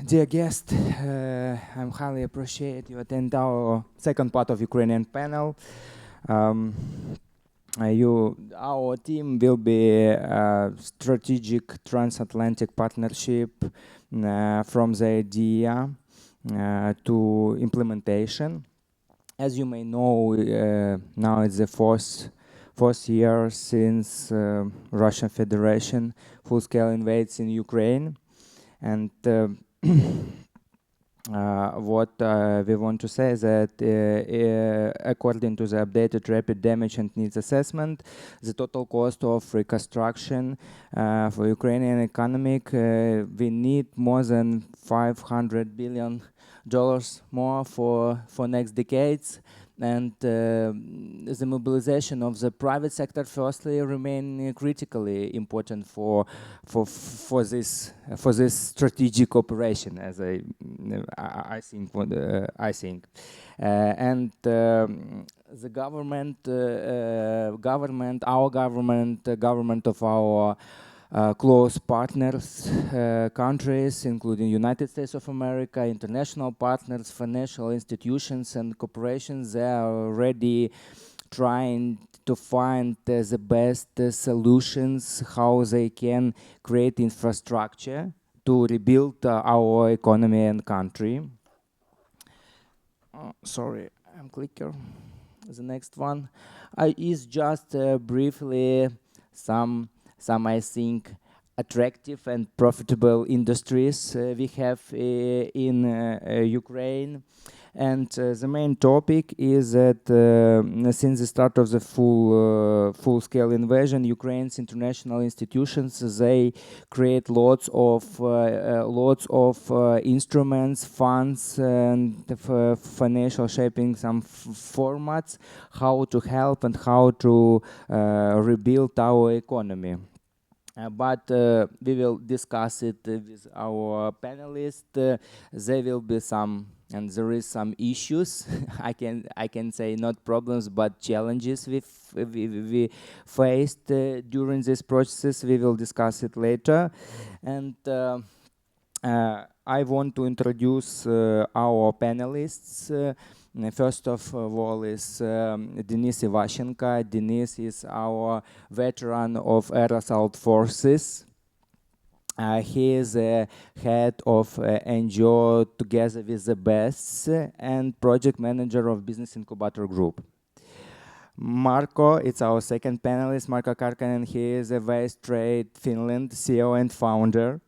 Dear guest, I'm highly appreciate you attend our second part of Ukrainian panel. Um, our team will be strategic transatlantic partnership from the idea to implementation. As you may know, now it's the fourth year since Russian Federation full-scale invades in Ukraine. And what we want to say is that according to the updated rapid damage and needs assessment, the total cost of reconstruction for Ukrainian economic, we need more than $500 billion more for next decades. And the mobilization of the private sector firstly remain critically important for this strategic operation, as I think and the government of our close partners, countries, including United States of America, international partners, financial institutions and corporations, they are already trying to find the best solutions, how they can create infrastructure to rebuild our economy and country. Sorry, I'm clicker. The next one is just briefly some I think attractive and profitable industries we have in Ukraine. And the main topic is that since the start of the full-scale invasion, Ukraine's international institutions, they create lots of instruments, funds, and financial shaping some formats, how to help and how to rebuild our economy. But we will discuss it with our panelists. There will be some, and there is some issues. I can say not problems, but challenges we faced during this process. We will discuss it later, and I want to introduce our panelists. First of all is Denis Ivashchenko. Denis is our veteran of Air Assault Forces. He is head of NGO Together with the Best and project manager of Business Incubator Group. Marko, it's our second panelist, Marko Kärkkäinen. He is a Vice Trade Finland CEO and founder.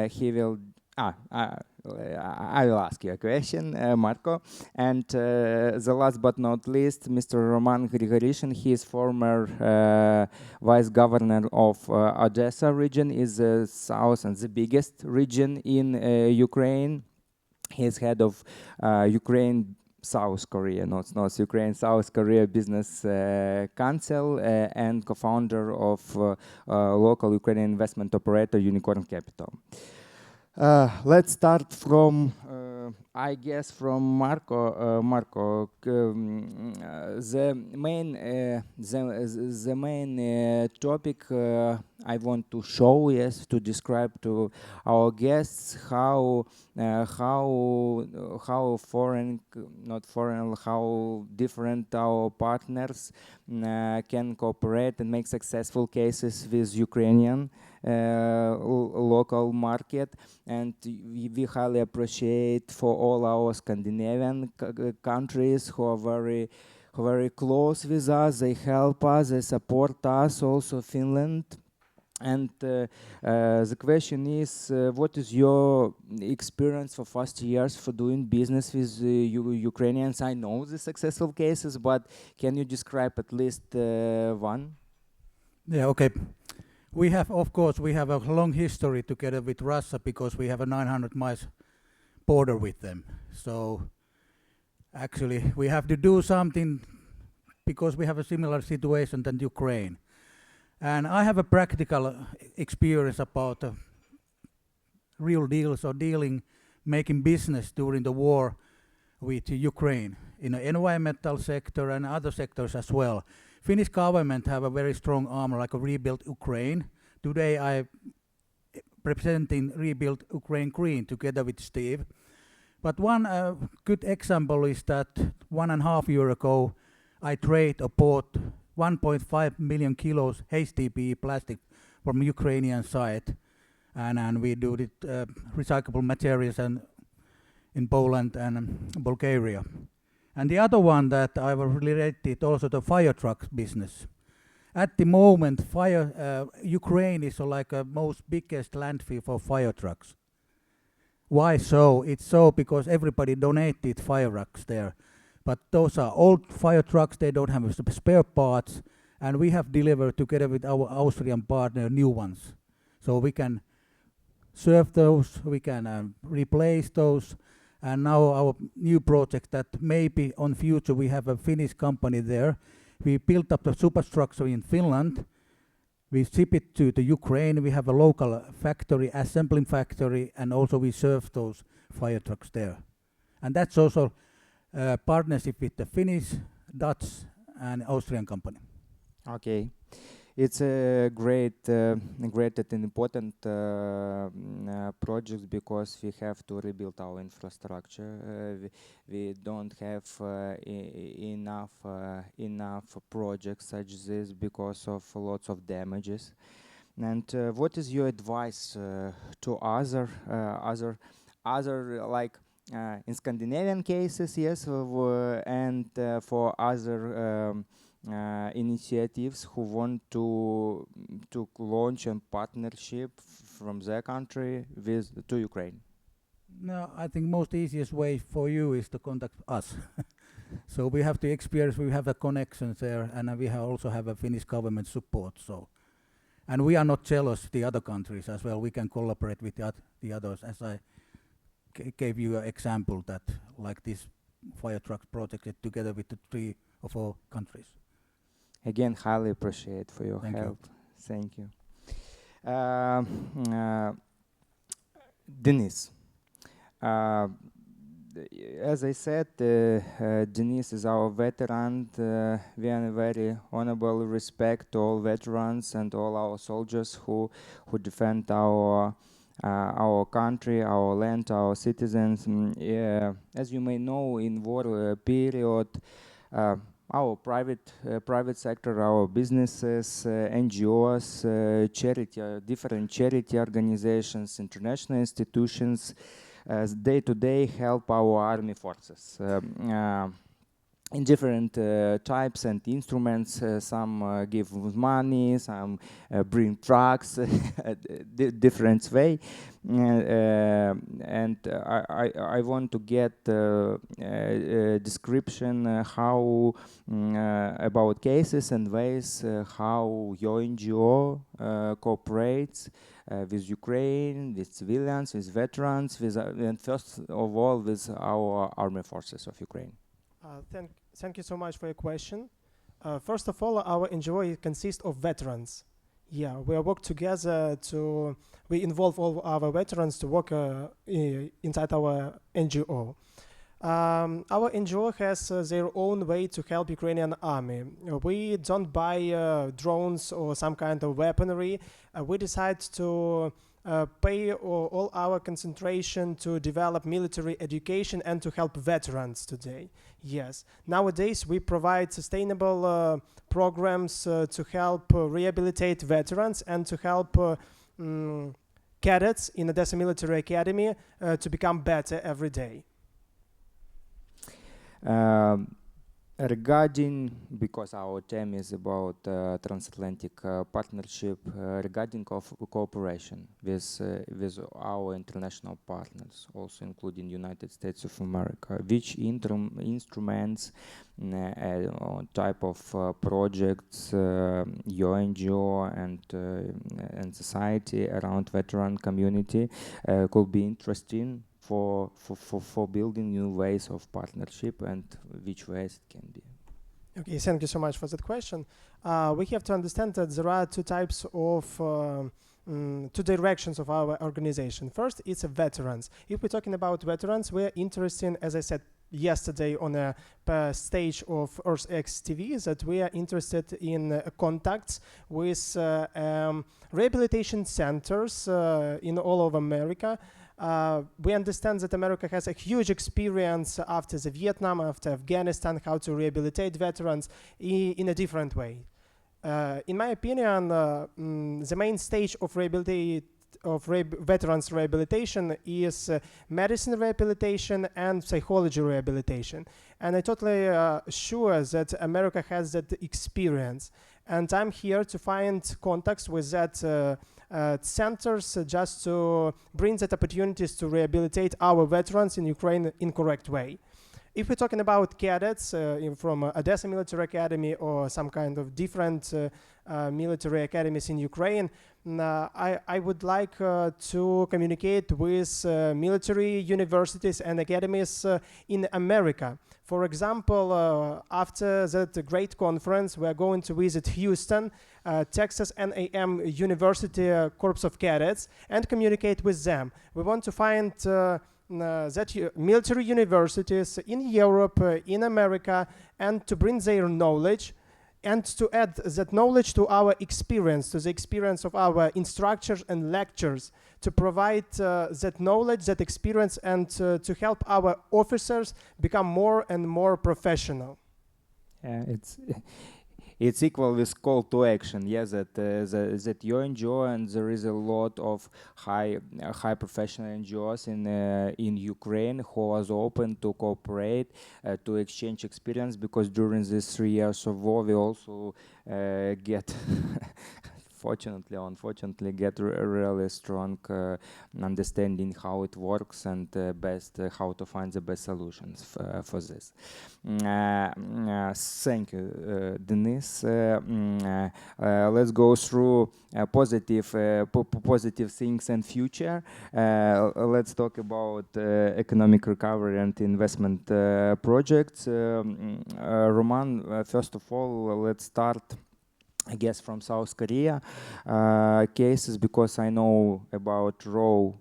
He will I will ask you a question, Marko. And the last but not least, Mr. Roman Grygoryshyn. He is former vice governor of Odessa region, is the south and the biggest region in Ukraine. He is head of Ukraine South Korea, not Ukraine, South Korea Business Council and co-founder of local Ukrainian investment operator Unicorn Capital. Let's start from, I guess, from Marko. Marko, the main topic I want to show is to describe to our guests how different our partners can cooperate and make successful cases with Ukrainian local market. And we highly appreciate for all our Scandinavian countries who are very close with us. They help us, they support us, also Finland. And the question is, what is your experience for first years for doing business with Ukrainians? I know the successful cases, but can you describe at least one? Yeah, okay. We have, of course, we have a long history together with Russia because we have a 900 miles border with them. So actually we have to do something because we have a similar situation than Ukraine. And I have a practical experience about real deals or making business during the war with Ukraine in the environmental sector and other sectors as well. Finnish government have a very strong arm, like a rebuilt Ukraine. Today I representing Rebuild Ukraine-Korean together with Steve. But one good example is that 1.5 years ago, I trade or bought 1.5 million kilos HDPE plastic from Ukrainian side, and we do it recyclable materials and in Poland and Bulgaria. And the other one that I was related also to fire truck business. At the moment, Ukraine is like a most biggest landfill for fire trucks. Why so? It's so because everybody donated fire trucks there. But those are old fire trucks, they don't have spare parts, and we have delivered together with our Austrian partner new ones. So we can serve those, we can replace those, and now our new project that maybe on future we have a Finnish company there. We built up the superstructure in Finland, we ship it to the Ukraine, we have a local factory, assembling factory, and also we serve those fire trucks there. And that's also a partnership with the Finnish, Dutch, and Austrian company. Okay, it's a great and important project because we have to rebuild our infrastructure. We don't have enough projects such as this because of lots of damages. And what is your advice to other like in Scandinavian cases, yes, and for other initiatives who want to launch a partnership from their country to Ukraine? No, I think most easiest way for you is to contact us. So we have the experience, we have the connections there, and we also have a Finnish government support. So, and we are not jealous of the other countries as well. We can collaborate with the others, as I gave you an example that like this fire truck project together with the 3 or 4 countries. Again, highly appreciate for your help. Thank you. Denis. As I said, Denis is our veteran. We are very honorable respect to all veterans and all our soldiers who defend our country, our land, our citizens. As you may know, in war period, our private sector, our businesses, NGOs, different charity organizations, international institutions, day to day help our army forces in different types and instruments. Some give money, some bring trucks, different way. And I want to get a description how about cases and ways how your NGO cooperates with Ukraine, with civilians, with veterans, and first of all with our armed forces of Ukraine. Thank you so much for your question. First of all, our NGO consists of veterans. Yeah, we work together we involve all our veterans to work inside our NGO. Our NGO has their own way to help Ukrainian army. We don't buy drones or some kind of weaponry. We decide to pay all our concentration to develop military education and to help veterans today. Yes, nowadays we provide sustainable programs to help rehabilitate veterans and to help cadets in Odessa Military Academy to become better every day. Regarding, because our theme is about transatlantic partnership, regarding cooperation with our international partners, also including United States of America, which instruments type of projects your NGO and society around veteran community could be interesting for building new ways of partnership, and which ways it can be? Okay, thank you so much for that question. We have to understand that there are two types of two directions of our organization. First, it's veterans. If we're talking about veterans, we're interested in, as I said, yesterday on a stage of EarthX TV that we are interested in contacts with rehabilitation centers in all of America. We understand that America has a huge experience after the Vietnam, after Afghanistan, how to rehabilitate veterans in a different way. In my opinion, the main stage of veterans rehabilitation is medicine rehabilitation and psychology rehabilitation. And I'm totally sure that America has that experience. And I'm here to find contacts with that centers just to bring that opportunities to rehabilitate our veterans in Ukraine in correct way. If we're talking about cadets from Odessa Military Academy or some kind of different military academies in Ukraine, I would like to communicate with military universities and academies in America. For example, after that great conference, we're going to visit Houston, Texas NAM University Corps of Cadets and communicate with them. We want to find that military universities in Europe, in America, and to bring their knowledge and to add that knowledge to our experience, to the experience of our instructors and lectures, to provide that knowledge, that experience, and to help our officers become more and more professional. Yeah, it's equal with call to action. Yes, that you enjoy, and there is a lot of high professional NGOs in Ukraine who are open to cooperate, to exchange experience, because during these 3 years of war we also get fortunately or unfortunately get really strong understanding how it works and how to find the best solutions for this. Thank you, Denis. Let's go through positive things and future. Let's talk about economic recovery and investment projects. Roman, first of all, let's start, I guess, from South Korea cases, because I know about row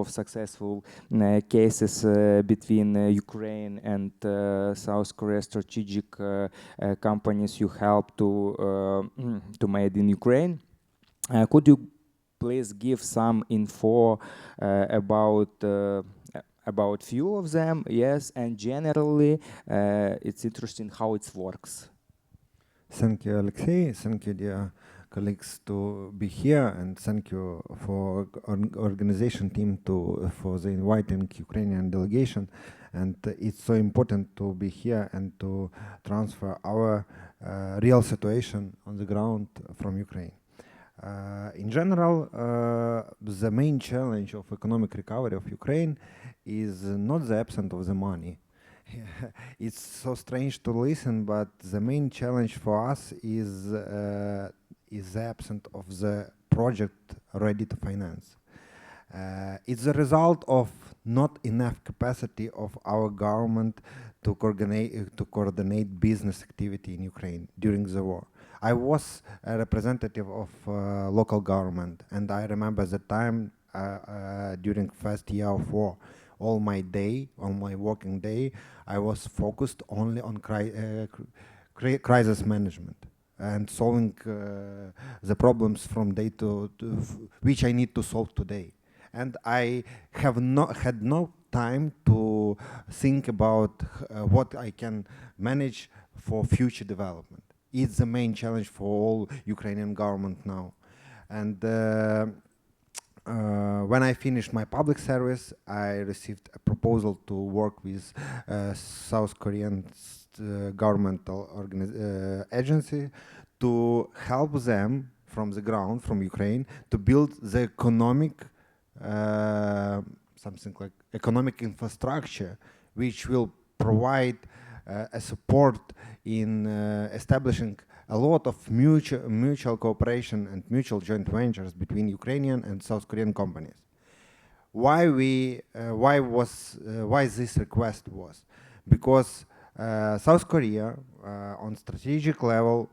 of successful cases between Ukraine and South Korea strategic companies you help to made in Ukraine. Could you please give some info about few of them? Yes, and generally, it's interesting how it works. Thank you, Oleksiy. Thank you, dear colleagues, to be here, and thank you for organization team for the inviting Ukrainian delegation. And it's so important to be here and to transfer our real situation on the ground from Ukraine. In general, the main challenge of economic recovery of Ukraine is not the absence of the money. It's so strange to listen, but the main challenge for us is the absence of the project ready to finance. It's a result of not enough capacity of our government to coordinate business activity in Ukraine during the war. I was a representative of local government, and I remember the time during first year of war. All my working day, I was focused only on crisis management and solving the problems from day to which I need to solve today. And I had no time to think about what I can manage for future development. It's the main challenge for all Ukrainian government now. And when I finished my public service, I received a proposal to work with South Korean governmental agency to help them from the ground, from Ukraine, to build the something like economic infrastructure, which will provide a support in establishing a lot of mutual cooperation and mutual joint ventures between Ukrainian and South Korean companies. Why this request was? Because South Korea, on strategic level,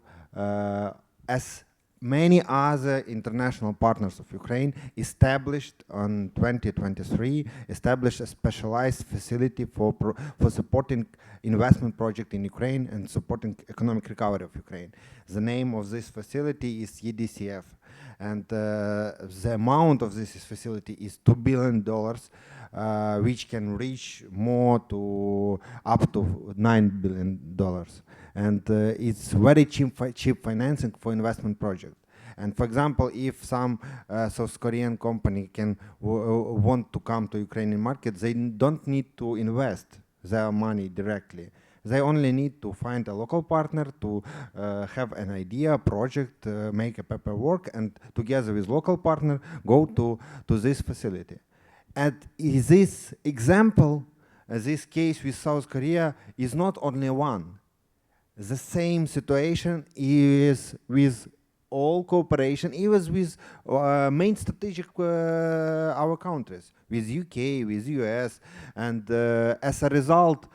as many other international partners of Ukraine established on 2023, established a specialized facility for supporting investment project in Ukraine and supporting economic recovery of Ukraine. The name of this facility is EDCF, and the amount of this facility is $2 billion, which can reach more to up to $9 billion. And it's very cheap financing for investment project. And for example, if some South Korean company can want to come to Ukrainian market, they don't need to invest their money directly. They only need to find a local partner to have an idea, project, make a paperwork, and together with local partner go to this facility. And this example, this case with South Korea is not only one. The same situation is with all cooperation, even with main strategic our countries, with UK, with US, and as a result,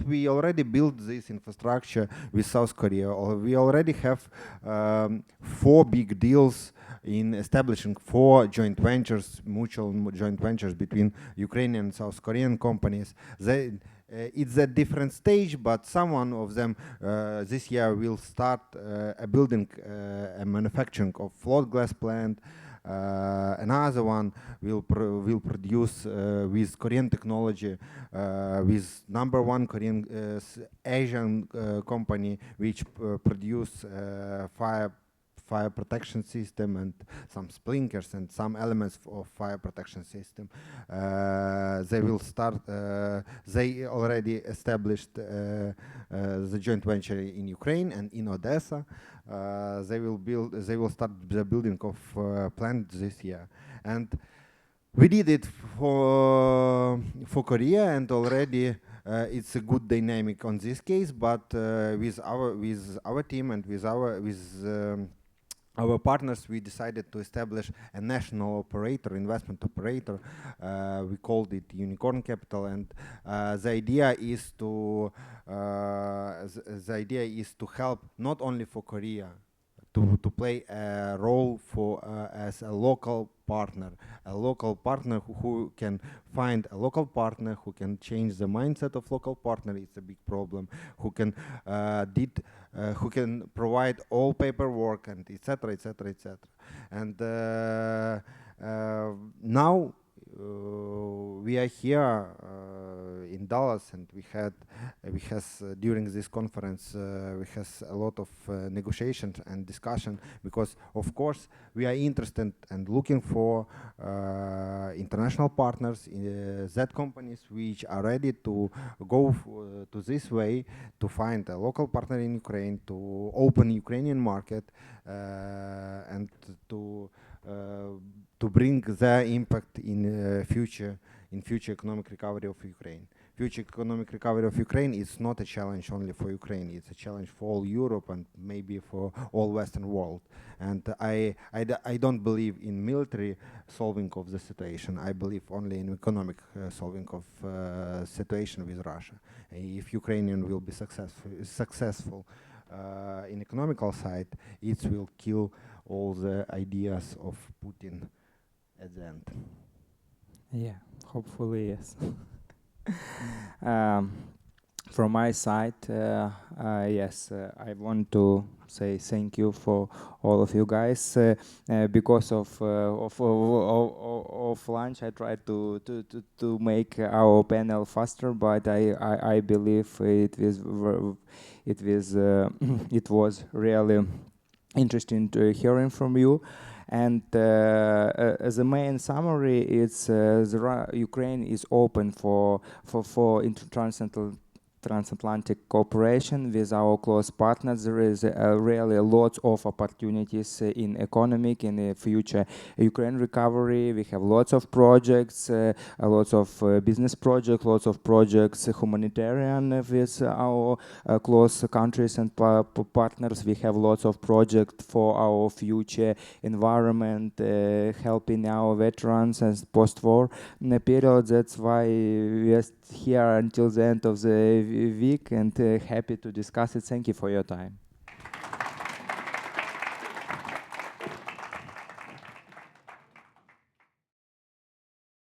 we already built this infrastructure with South Korea. We already have 4 big deals in establishing 4 joint ventures, mutual joint ventures between Ukrainian and South Korean companies. It's a different stage, but some one of them this year will start a building, a manufacturing of float glass plant. Another one will produce with Korean technology, with #1 Korean Asian company which produce fire protection system and some sprinklers and some elements of fire protection system. They will start, they already established the joint venture in Ukraine and in Odessa. They will start the building of plant this year. And we did it for Korea, and already it's a good dynamic on this case, but with our team and with our partners, we decided to establish a national operator, investment operator. We called it Unicorn Capital, and the idea is to help not only for Korea, to play a role for as a local partner who can find a local partner who can change the mindset of local partner. It's a big problem. Who can provide all paperwork and etc. etc. etc. And now we are here in Dallas, and we has during this conference we has a lot of negotiations and discussion, because of course we are interested and looking for international partners, that companies which are ready to go to this way, to find a local partner in Ukraine, to open Ukrainian market, and to bring their impact in future economic recovery of Ukraine. Future economic recovery of Ukraine is not a challenge only for Ukraine. It's a challenge for all Europe and maybe for all Western world. And I don't believe in military solving of the situation. I believe only in economic solving of situation with Russia. If Ukrainian will be successful in economical side, it will kill all the ideas of Putin at the end. Yeah, hopefully yes. From my side, yes, I want to say thank you for all of you guys. Because of lunch, I tried to make our panel faster, but I believe it was really interesting to hearing from you. And as a main summary, it's Ukraine is open for transatlantic cooperation with our close partners. There is really lots of opportunities in economic, in the future Ukraine recovery. We have lots of projects, lots of business projects, lots of projects humanitarian with our close countries and partners. We have lots of projects for our future environment, helping our veterans and post-war period. That's why we are here until the end of the week, and happy to discuss it. Thank you for your time.